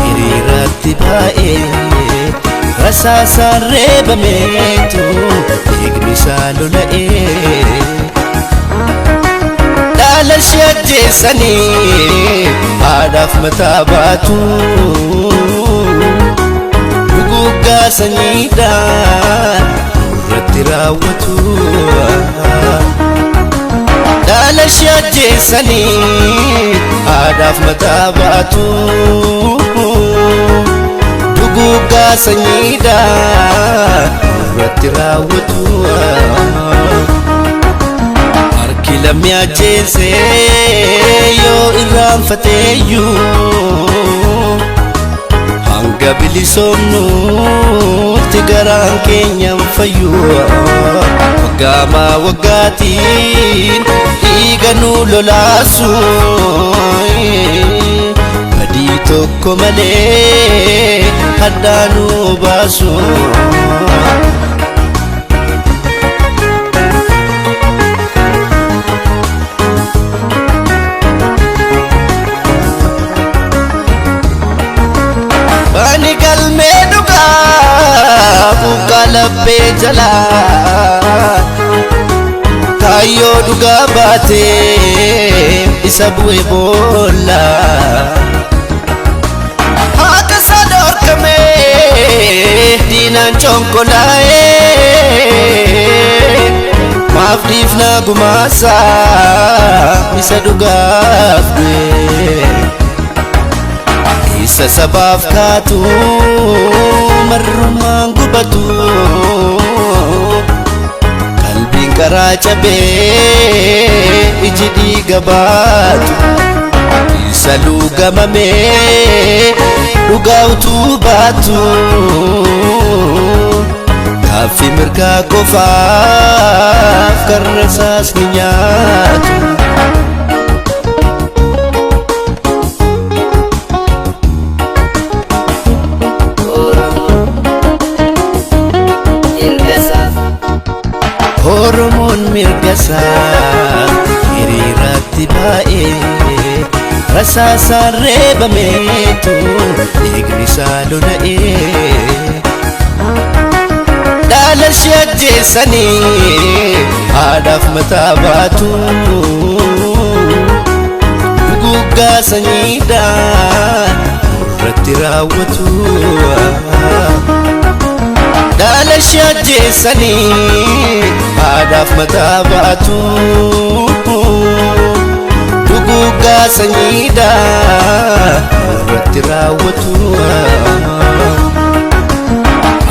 hiriiratti baa'ee rasaasaan reebameetu dhiigni isaa lola'ee dhaala ishee ajjeessanii haadhaaf mataa baatu duguggaa sanyiidhaan nurratti raawwatu dhaala ishee ajjeessanii haadhaaf mataa baatu duguggaa sanyiidhaan nurratti raawwatu harki lammii ajjeessee yoo irraanfateeyyuu hanga bilisoomnuutti garaan keenyan fayyuu waggaa waggaatiin dhiiga nu lolaasu badii tokko malee haddaa nu baasu bani galmee dhugaa buqqaa laphee jalaa kaayyoo dhugaa baatee isa bu'e boolla haqa isaa dhorkamee diinaan conkolaa'ee maaf dhiifnaa gumaasaa isa dhugaaf du'e isa sabaaf kaatu marrumaan gubatu qalbiin karaa cabee iji dhiiga baatu isa luugamamee dhugaa utuu baatu gaaffii mirgaa qofaaf karra isaas ni nyaatu Oromoon mirgasaa hiriiratti baa'ee rasaasaan reebameetu dhiigni isaa lola'ee dhaala ishee ajjeessanii haadhaaf mataa baatu duguggaa sanyiidhaan nurratti raawwatu dhaala ishee ajjeessanii haadhaaf mataa baatu duguggaa sanyiidhaan nurratti raawwatu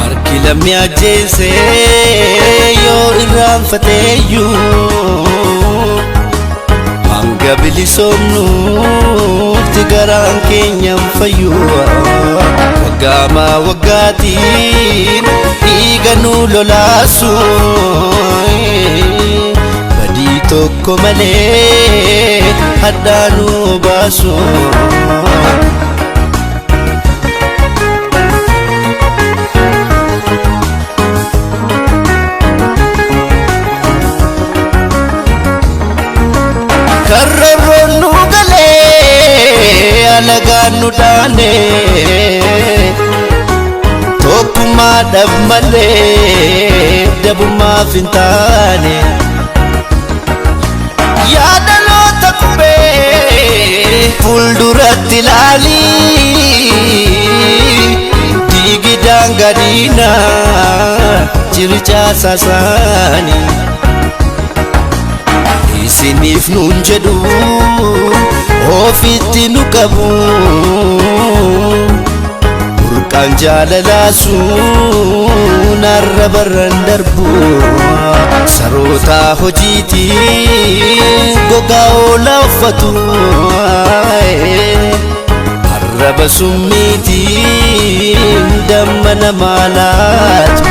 harki lammii ajjeessee yoo irraanfateeyyuu hanga bilisoomnuutti garaan keenyan fayyuu waggaa waggaatiin dhiiga nu lolaasu badii tokko malee haddaa nu baasu karroon nu galee alagaan nu dhaanee tokkummaa dhab malee dabummaaf hin taane yaadaloota qubee fuulduratti ilaalii dhiigi daangaa diinaa jirichaa isaanii isiniif nuun jedhu ofitti nu qabu burqaan jaalalaasuun arrabarran darbu saroota hojiitiin gogaa oolaa uffatu arraba summiitiin damma namaa laatu